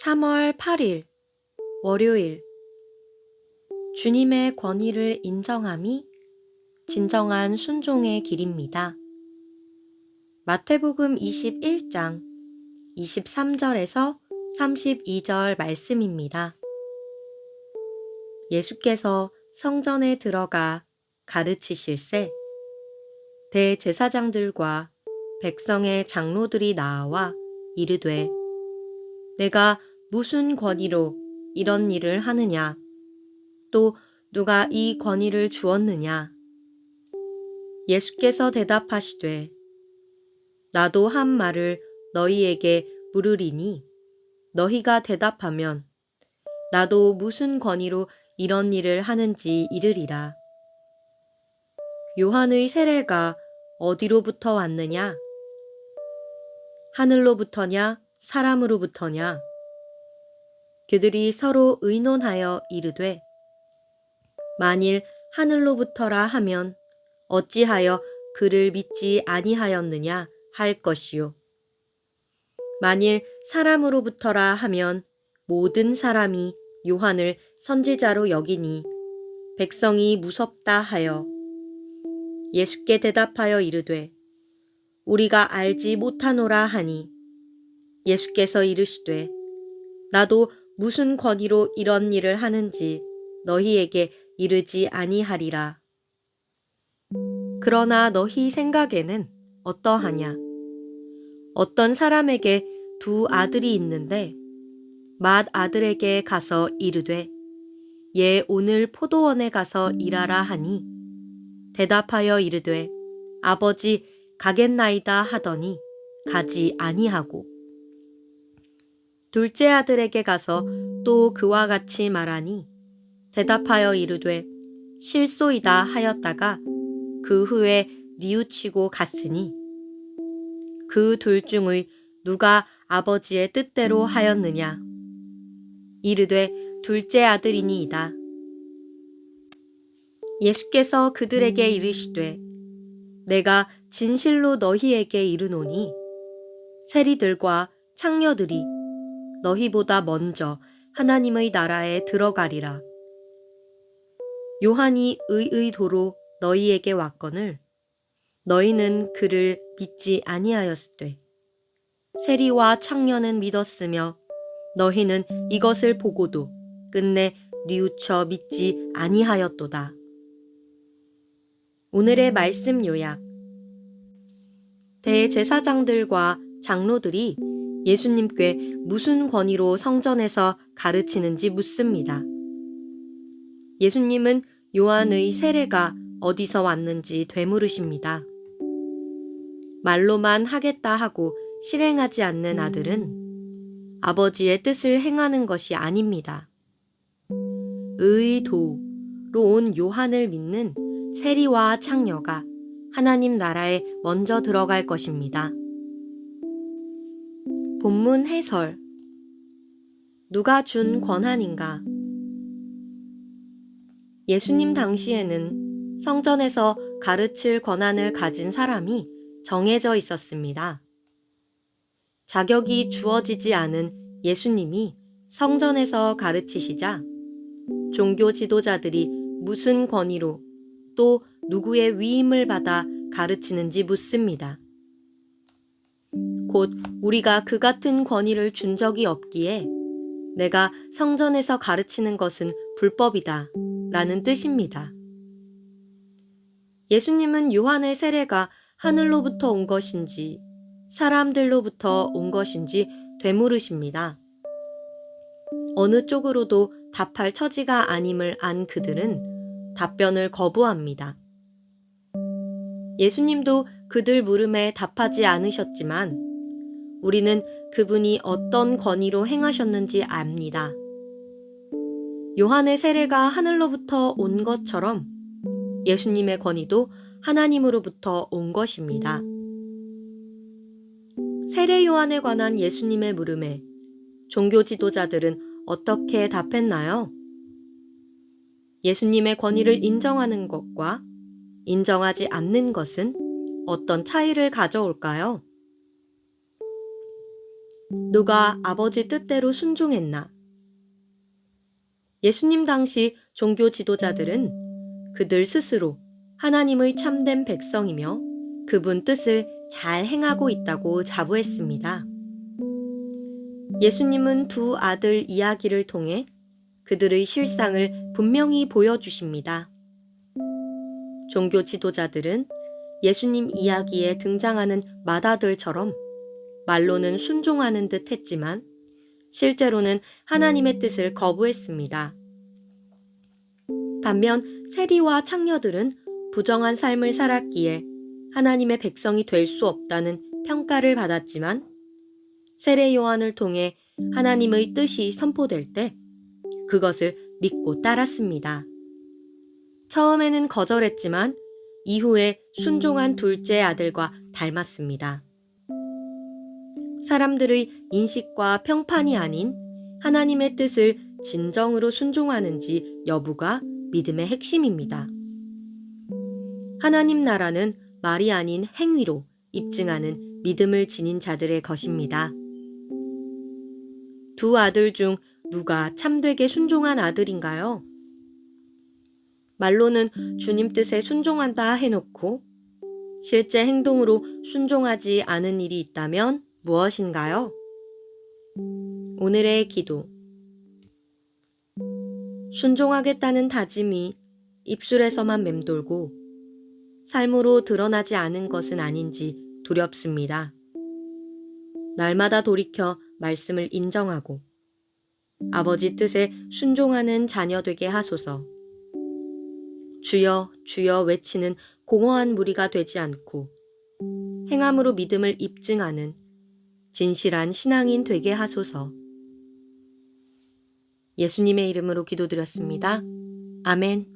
3월 8일 월요일 주님의 권위를 인정함이 진정한 순종의 길입니다. 마태복음 21장 23절에서 32절 말씀입니다. 예수께서 성전에 들어가 가르치실세 대제사장들과 백성의 장로들이 나와 이르되 내가 무슨 권위로 이런 일을 하느냐? 또 누가 이 권위를 주었느냐? 예수께서 대답하시되 나도 한 말을 너희에게 물으리니 너희가 대답하면 나도 무슨 권위로 이런 일을 하는지 이르리라. 요한의 세례가 어디로부터 왔느냐? 하늘로부터냐? 사람으로부터냐? 그들이 서로 의논하여 이르되 만일 하늘로부터라 하면 어찌하여 그를 믿지 아니하였느냐 할 것이요. 만일 사람으로부터라 하면 모든 사람이 요한을 선지자로 여기니 백성이 무섭다 하여 예수께 대답하여 이르되 우리가 알지 못하노라 하니 예수께서 이르시되 나도 무슨 권위로 이런 일을 하는지 너희에게 이르지 아니하리라. 그러나 너희 생각에는 어떠하냐? 어떤 사람에게 두 아들이 있는데 맏 아들에게 가서 이르되 얘 오늘 포도원에 가서 일하라 하니 대답하여 이르되 아버지 가겠나이다 하더니 가지 아니하고 둘째 아들에게 가서 또 그와 같이 말하니 대답하여 이르되 실소이다 하였다가 그 후에 뉘우치고 갔으니 그 둘 중의 누가 아버지의 뜻대로 하였느냐? 이르되 둘째 아들이니이다. 예수께서 그들에게 이르시되 내가 진실로 너희에게 이르노니 세리들과 창녀들이 너희보다 먼저 하나님의 나라에 들어가리라. 요한이 의의 도로 너희에게 왔거늘 너희는 그를 믿지 아니하였으되 세리와 창녀는 믿었으며 너희는 이것을 보고도 끝내 뉘우쳐 믿지 아니하였도다. 오늘의 말씀 요약. 대제사장들과 장로들이 예수님께 무슨 권위로 성전에서 가르치는지 묻습니다. 예수님은 요한의 세례가 어디서 왔는지 되물으십니다. 말로만 하겠다 하고 실행하지 않는 아들은 아버지의 뜻을 행하는 것이 아닙니다. 의도로 온 요한을 믿는 세리와 창녀가 하나님 나라에 먼저 들어갈 것입니다. 본문 해설. 누가 준 권한인가? 예수님 당시에는 성전에서 가르칠 권한을 가진 사람이 정해져 있었습니다. 자격이 주어지지 않은 예수님이 성전에서 가르치시자 종교 지도자들이 무슨 권위로 또 누구의 위임을 받아 가르치는지 묻습니다. 곧 우리가 그 같은 권위를 준 적이 없기에 내가 성전에서 가르치는 것은 불법이다 라는 뜻입니다. 예수님은 요한의 세례가 하늘로부터 온 것인지 사람들로부터 온 것인지 되물으십니다. 어느 쪽으로도 답할 처지가 아님을 안 그들은 답변을 거부합니다. 예수님도 그들 물음에 답하지 않으셨지만 우리는 그분이 어떤 권위로 행하셨는지 압니다. 요한의 세례가 하늘로부터 온 것처럼 예수님의 권위도 하나님으로부터 온 것입니다. 세례 요한에 관한 예수님의 물음에 종교 지도자들은 어떻게 답했나요? 예수님의 권위를 인정하는 것과 인정하지 않는 것은 어떤 차이를 가져올까요? 누가 아버지 뜻대로 순종했나? 예수님 당시 종교 지도자들은 그들 스스로 하나님의 참된 백성이며 그분 뜻을 잘 행하고 있다고 자부했습니다. 예수님은 두 아들 이야기를 통해 그들의 실상을 분명히 보여주십니다. 종교 지도자들은 예수님 이야기에 등장하는 맏아들처럼 말로는 순종하는 듯 했지만 실제로는 하나님의 뜻을 거부했습니다. 반면 세리와 창녀들은 부정한 삶을 살았기에 하나님의 백성이 될 수 없다는 평가를 받았지만 세례 요한을 통해 하나님의 뜻이 선포될 때 그것을 믿고 따랐습니다. 처음에는 거절했지만 이후에 순종한 둘째 아들과 닮았습니다. 사람들의 인식과 평판이 아닌 하나님의 뜻을 진정으로 순종하는지 여부가 믿음의 핵심입니다. 하나님 나라는 말이 아닌 행위로 입증하는 믿음을 지닌 자들의 것입니다. 두 아들 중 누가 참되게 순종한 아들인가요? 말로는 주님 뜻에 순종한다 해놓고 실제 행동으로 순종하지 않은 일이 있다면 무엇인가요? 오늘의 기도. 순종하겠다는 다짐이 입술에서만 맴돌고 삶으로 드러나지 않은 것은 아닌지 두렵습니다. 날마다 돌이켜 말씀을 인정하고 아버지 뜻에 순종하는 자녀 되게 하소서. 주여 주여 외치는 공허한 무리가 되지 않고 행함으로 믿음을 입증하는 진실한 신앙인 되게 하소서. 예수님의 이름으로 기도드렸습니다. 아멘.